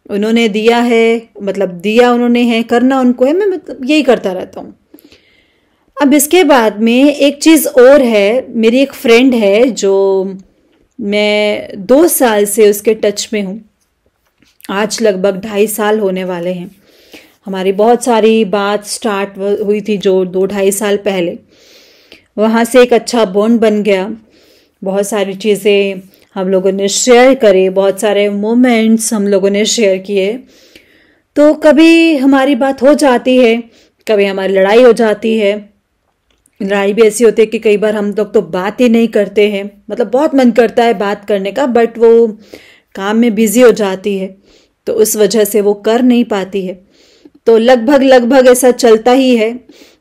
उन्होंने दिया है, मतलब दिया उन्होंने है, करना उनको है। मैं मतलब यही करता रहता हूँ। अब इसके बाद में एक चीज़ और है, मेरी एक फ्रेंड है जो मैं 2 साल से उसके टच में हूँ। आज लगभग 2.5 साल होने वाले हैं। हमारी बहुत सारी बात स्टार्ट हुई थी जो 2-2.5 साल पहले। वहाँ से एक अच्छा बॉन्ड बन गया, बहुत सारी चीज़ें हम लोगों ने शेयर करे, बहुत सारे मोमेंट्स हम लोगों ने शेयर किए। तो कभी हमारी बात हो जाती है, कभी हमारी लड़ाई हो जाती है। लड़ाई भी ऐसी होती है कि कई बार हम लोग तो बात ही नहीं करते हैं, मतलब बहुत मन करता है बात करने का, बट वो काम में बिजी हो जाती है, तो उस वजह से वो कर नहीं पाती है। तो लगभग ऐसा चलता ही है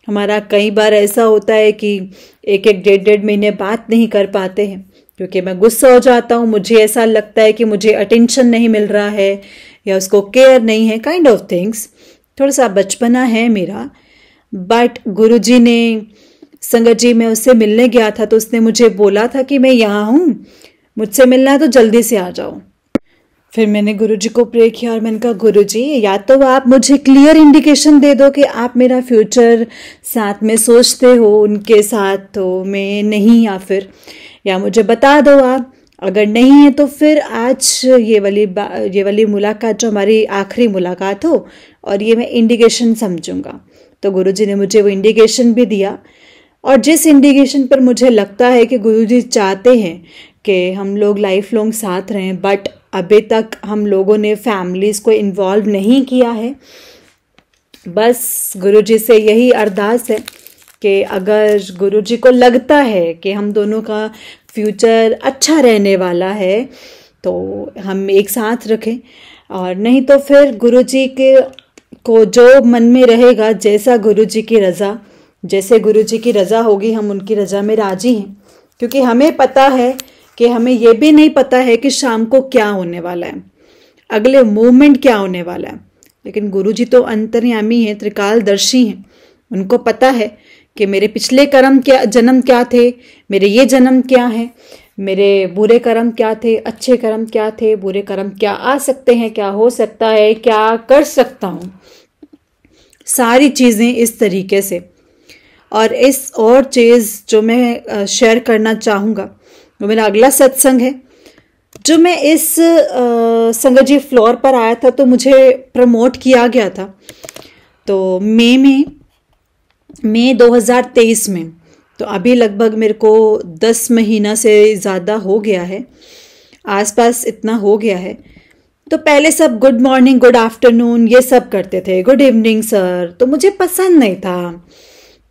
हमारा। कई बार ऐसा होता है कि 1-1, 1.5 महीने बात नहीं कर पाते हैं, क्योंकि मैं गुस्सा हो जाता हूँ। मुझे ऐसा लगता है कि मुझे अटेंशन नहीं मिल रहा है या उसको केयर नहीं है, काइंड ऑफ थिंग्स। थोड़ा सा बचपना है मेरा। बट गुरुजी ने, संगत जी, मैं उससे मिलने गया था तो उसने मुझे बोला था कि मैं यहाँ हूँ, मुझसे मिलना है तो जल्दी से आ जाओ। फिर मैंने गुरुजी को प्रे किया और मैंने कहा गुरुजी, या तो आप मुझे क्लियर इंडिकेशन दे दो कि आप मेरा फ्यूचर साथ में सोचते हो, उनके साथ तो मैं नहीं, या मुझे बता दो आप अगर नहीं है तो फिर आज ये वाली मुलाकात जो हमारी आखिरी मुलाकात हो, और ये मैं इंडिकेशन समझूंगा। तो गुरुजी ने मुझे वो इंडिकेशन भी दिया, और जिस इंडिकेशन पर मुझे लगता है कि गुरुजी चाहते हैं कि हम लोग लाइफ लॉन्ग साथ रहें, बट अभी तक हम लोगों ने फैमिलीज़ को इन्वॉल्व नहीं किया है। बस गुरुजी से यही अरदास है कि अगर गुरुजी को लगता है कि हम दोनों का फ्यूचर अच्छा रहने वाला है तो हम एक साथ रखें, और नहीं तो फिर गुरुजी के को जो मन में रहेगा, जैसा गुरुजी की रज़ा, जैसे गुरुजी की रज़ा होगी हम उनकी रज़ा में राजी हैं। क्योंकि हमें पता है कि हमें ये भी नहीं पता है कि शाम को क्या होने वाला है, अगले मोमेंट क्या होने वाला है, लेकिन गुरुजी तो अंतर्यामी हैं, त्रिकालदर्शी हैं। उनको पता है कि मेरे पिछले जन्म क्या थे, मेरे ये जन्म क्या है, मेरे बुरे कर्म क्या थे, अच्छे कर्म क्या थे, बुरे कर्म क्या आ सकते हैं, क्या हो सकता है, क्या कर सकता हूँ, सारी चीज़ें इस तरीके से। और इस और चीज़ जो मैं शेयर करना चाहूँगा, वो मेरा अगला सत्संग है। जो मैं इस संगत जी फ्लोर पर आया था तो मुझे प्रमोट किया गया था, तो मई 2023 में, तो अभी लगभग मेरे को 10 महीना से ज़्यादा हो गया है, आसपास इतना हो गया है। तो पहले सब गुड मॉर्निंग, गुड आफ्टरनून ये सब करते थे, गुड इवनिंग सर, तो मुझे पसंद नहीं था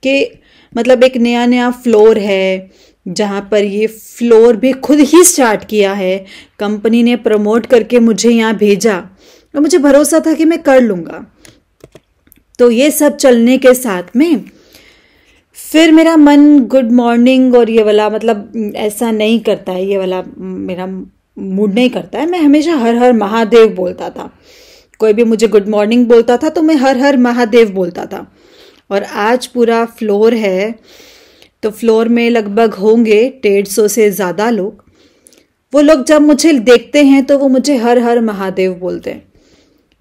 कि मतलब एक नया नया फ्लोर है जहाँ पर ये फ्लोर भी खुद ही स्टार्ट किया है, कंपनी ने प्रमोट करके मुझे यहाँ भेजा और मुझे भरोसा था कि मैं कर लूँगा। तो ये सब चलने के साथ में फिर मेरा मन गुड मॉर्निंग और ये वाला मतलब ऐसा नहीं करता है, ये वाला मेरा मूड नहीं करता है। मैं हमेशा हर हर महादेव बोलता था, कोई भी मुझे गुड मॉर्निंग बोलता था तो मैं हर हर महादेव बोलता था। और आज पूरा फ्लोर है, तो फ्लोर में लगभग होंगे 150 से ज़्यादा लोग। वो लोग जब मुझे देखते हैं तो वो मुझे हर हर महादेव बोलते हैं।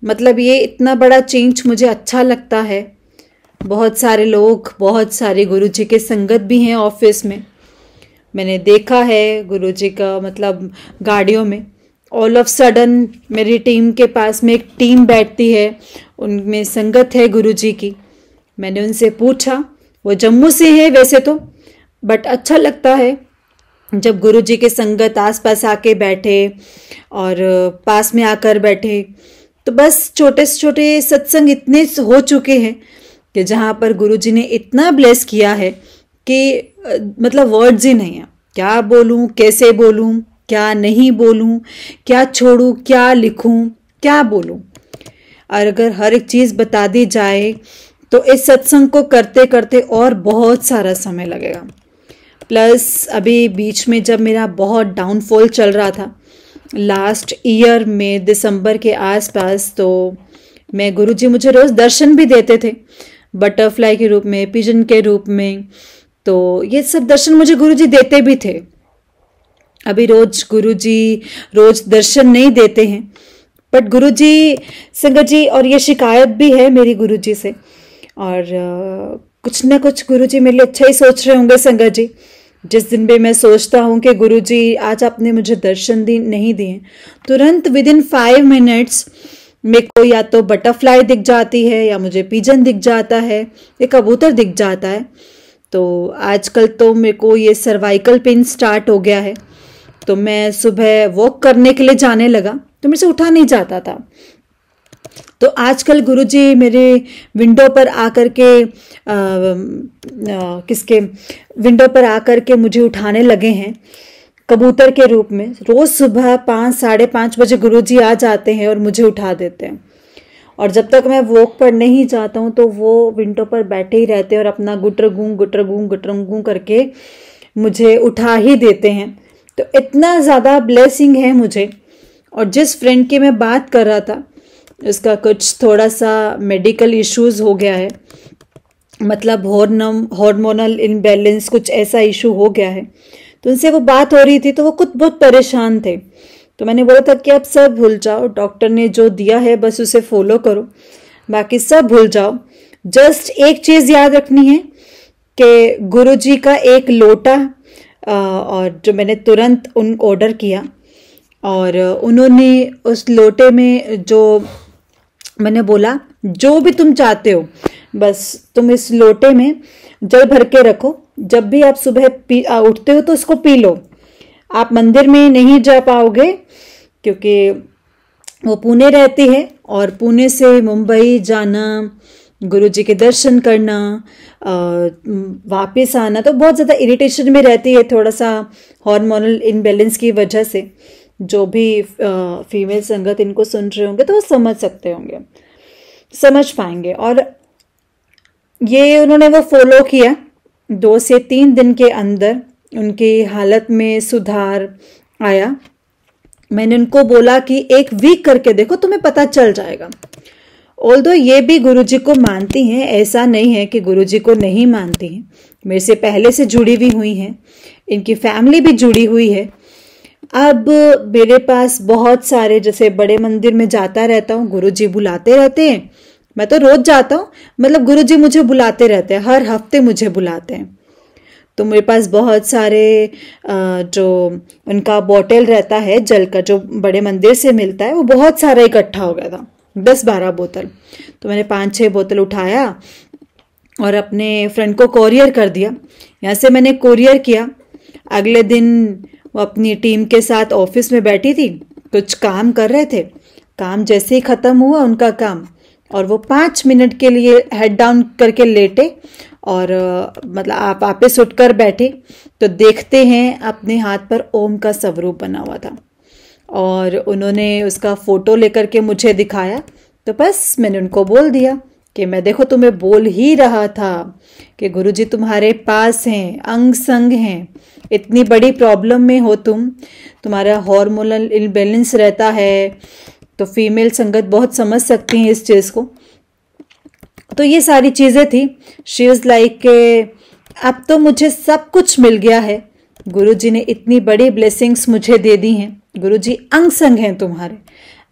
मतलब ये इतना बड़ा चेंज मुझे अच्छा लगता है। बहुत सारे लोग, बहुत सारे गुरुजी के संगत भी हैं ऑफिस में, मैंने देखा है गुरुजी का मतलब गाड़ियों में। ऑल ऑफ सडन मेरी टीम के पास में एक टीम बैठती है, उनमें संगत है गुरुजी की। मैंने उनसे पूछा, वो जम्मू से है वैसे तो, बट अच्छा लगता है जब गुरुजी के संगत आसपास आके बैठे और पास में आकर बैठे। तो बस छोटे से छोटे सत्संग इतने हो चुके हैं कि जहाँ पर गुरुजी ने इतना ब्लेस किया है कि मतलब वर्ड्स ही नहीं है, क्या बोलूँ, कैसे बोलूँ, क्या नहीं बोलूँ, क्या छोड़ूँ, क्या लिखूँ, क्या बोलूँ। और अगर हर एक चीज़ बता दी जाए तो इस सत्संग को करते करते और बहुत सारा समय लगेगा। प्लस अभी बीच में जब मेरा बहुत डाउनफॉल चल रहा था लास्ट ईयर में दिसंबर के आसपास, तो मैं गुरुजी मुझे रोज़ दर्शन भी देते थे, बटरफ्लाई के रूप में, पिजन के रूप में। तो ये सब दर्शन मुझे गुरुजी देते भी थे। अभी गुरुजी रोज दर्शन नहीं देते हैं, बट गुरुजी संगत जी, और ये शिकायत भी है मेरी गुरुजी से, और कुछ ना कुछ गुरुजी मेरे लिए अच्छा ही सोच रहे होंगे संगत जी। जिस दिन भी मैं सोचता हूँ कि गुरुजी आज आपने मुझे दर्शन नहीं दिए, तुरंत विदिन 5 मिनट्स मेरे को या तो बटरफ्लाई दिख जाती है, या मुझे पिजन दिख जाता है, या कबूतर दिख जाता है। तो आजकल तो मेरे को ये सर्वाइकल पेन स्टार्ट हो गया है, तो मैं सुबह वॉक करने के लिए जाने लगा तो मेरे से उठा नहीं जाता था। तो आजकल गुरुजी मेरे विंडो पर आकर के किसके विंडो पर आकर के मुझे उठाने लगे हैं कबूतर के रूप में। रोज सुबह 5, 5:30 बजे गुरुजी आ जाते हैं और मुझे उठा देते हैं, और जब तक मैं वॉक पर नहीं जाता हूँ तो वो विंडो पर बैठे ही रहते हैं और अपना गुटरगूं करके मुझे उठा ही देते हैं। तो इतना ज़्यादा ब्लेसिंग है मुझे। और जिस फ्रेंड की मैं बात कर रहा था उसका कुछ थोड़ा सा मेडिकल इश्यूज हो गया है, मतलब हार्मोनल इम्बैलेंस कुछ ऐसा इशू हो गया है। तो उनसे वो बात हो रही थी तो वो खुद बहुत परेशान थे। तो मैंने बोला था कि आप सब भूल जाओ, डॉक्टर ने जो दिया है बस उसे फॉलो करो, बाकी सब भूल जाओ। जस्ट एक चीज़ याद रखनी है कि गुरुजी का एक लोटा और जो मैंने तुरंत उन ऑर्डर किया, और उन्होंने उस लोटे में जो मैंने बोला जो भी तुम चाहते हो बस तुम इस लोटे में जल भर के रखो, जब भी आप सुबह उठते हो तो उसको पी लो। आप मंदिर में नहीं जा पाओगे क्योंकि वो पुणे रहती है, और पुणे से मुंबई जाना, गुरुजी के दर्शन करना, वापस आना तो बहुत ज़्यादा इरिटेशन में रहती है, थोड़ा सा हार्मोनल इनबैलेंस की वजह से। जो भी फीमेल संगत इनको सुन रहे होंगे तो वो समझ सकते होंगे, समझ पाएंगे। और ये उन्होंने वो फॉलो किया, 2 से 3 दिन के अंदर उनकी हालत में सुधार आया। मैंने उनको बोला कि 1 वीक करके देखो, तुम्हें पता चल जाएगा। ऑल्दो ये भी गुरुजी को मानती हैं, ऐसा नहीं है कि गुरुजी को नहीं मानती हैं, मेरे से पहले से जुड़ी हुई हुई हैं, इनकी फैमिली भी जुड़ी हुई है। अब मेरे पास बहुत सारे, जैसे बड़े मंदिर में जाता रहता हूँ, गुरुजी बुलाते रहते हैं, मैं तो रोज जाता हूँ, मतलब गुरुजी मुझे बुलाते रहते हैं, हर हफ्ते मुझे बुलाते हैं। तो मेरे पास बहुत सारे जो उनका बॉटल रहता है जल का, जो बड़े मंदिर से मिलता है, वो बहुत सारा इकट्ठा हो गया था, 10-12 बोतल। तो मैंने 5-6 बोतल उठाया और अपने फ्रेंड को कोरियर कर दिया। यहाँ से मैंने कोरियर किया। अगले दिन वो अपनी टीम के साथ ऑफिस में बैठी थी, कुछ काम कर रहे थे। काम जैसे ही खत्म हुआ उनका काम, और वो 5 मिनट के लिए हेड डाउन करके लेटे, और मतलब आप वापस उठकर बैठे तो देखते हैं अपने हाथ पर ओम का स्वरूप बना हुआ था, और उन्होंने उसका फोटो लेकर के मुझे दिखाया। तो बस मैंने उनको बोल दिया कि मैं देखो तुम्हें बोल ही रहा था कि गुरुजी तुम्हारे पास हैं, अंग संग हैं, इतनी बड़ी प्रॉब्लम में हो तुम, तुम्हारा हार्मोनल इम्बैलेंस रहता है, तो फीमेल संगत बहुत समझ सकती हैं इस चीज़ को। तो ये सारी चीज़ें थी। शी इज़ लाइक के अब तो मुझे सब कुछ मिल गया है, गुरुजी ने इतनी बड़ी ब्लेसिंग्स मुझे दे दी हैं, गुरुजी अंग संग हैं तुम्हारे,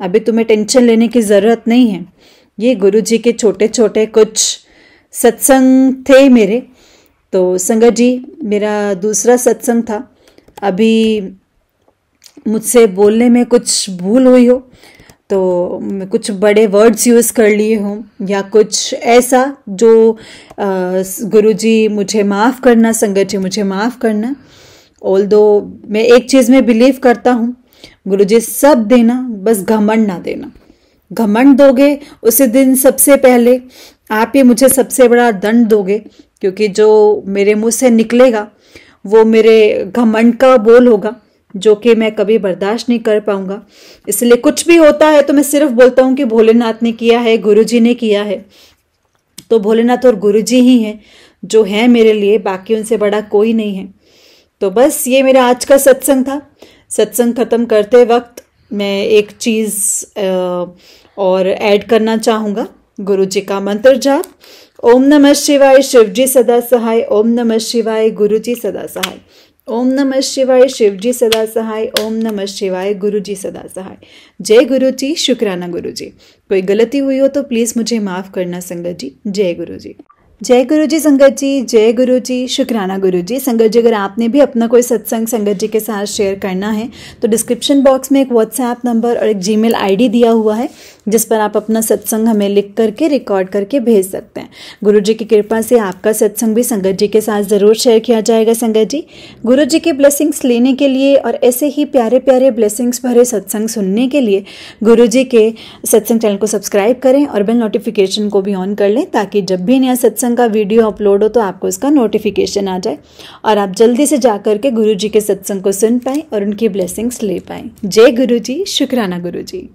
अभी तुम्हें टेंशन लेने की ज़रूरत नहीं है। ये गुरुजी के छोटे छोटे कुछ सत्संग थे मेरे। तो संगत जी, मेरा दूसरा सत्संग था। अभी मुझसे बोलने में कुछ भूल हुई हो तो कुछ बड़े वर्ड्स यूज़ कर लिए हों, या कुछ ऐसा जो गुरुजी मुझे माफ़ करना, संगत जी मुझे माफ़ करना। ऑल्दो मैं एक चीज़ में बिलीव करता हूँ, गुरुजी सब देना, बस घमंड ना देना। घमंड दोगे उसी दिन सबसे पहले आप ही मुझे सबसे बड़ा दंड दोगे, क्योंकि जो मेरे मुंह से निकलेगा वो मेरे घमंड का बोल होगा, जो कि मैं कभी बर्दाश्त नहीं कर पाऊंगा। इसलिए कुछ भी होता है तो मैं सिर्फ बोलता हूँ कि भोलेनाथ ने किया है, गुरुजी ने किया है। तो भोलेनाथ और गुरुजी ही हैं जो हैं मेरे लिए, बाकी उनसे बड़ा कोई नहीं है। तो बस ये मेरा आज का सत्संग था। सत्संग खत्म करते वक्त मैं एक चीज़ और ऐड करना चाहूँगा, गुरुजी का मंत्र जाप। ओम नमः शिवाय, शिवजी सदा सहाय। ओम नमः शिवाय, गुरुजी सदा सहाय। ओम नमः शिवाय, शिवजी सदा सहाय। ओम नमः शिवाय, गुरुजी सदा सहाय। जय गुरुजी, शुक्राना गुरुजी। कोई गलती हुई हो तो प्लीज़ मुझे माफ़ करना संगत जी। जय गुरुजी। जय गुरुजी संगत जी, जय गुरुजी, शुक्राना गुरुजी। संगत जी, अगर आपने भी अपना कोई सत्संग संगत जी के साथ शेयर करना है तो डिस्क्रिप्शन बॉक्स में एक व्हाट्सएप नंबर और एक जीमेल आईडी दिया हुआ है, जिस पर आप अपना सत्संग हमें लिख करके रिकॉर्ड करके भेज सकते हैं। गुरुजी की कृपा से आपका सत्संग भी संगत जी के साथ ज़रूर शेयर किया जाएगा। संगत जी, गुरुजी की ब्लेसिंग्स लेने के लिए और ऐसे ही प्यारे प्यारे ब्लेसिंग्स भरे सत्संग सुनने के लिए गुरुजी के सत्संग चैनल को सब्सक्राइब करें और बेल नोटिफिकेशन को भी ऑन कर लें, ताकि जब भी नया सत्संग का वीडियो अपलोड हो तो आपको इसका नोटिफिकेशन आ जाए और आप जल्दी से जाकर के गुरुजी के सत्संग को सुन पाएं और उनकी ब्लेसिंग्स ले पाएं। जय गुरुजी, शुक्राना गुरुजी।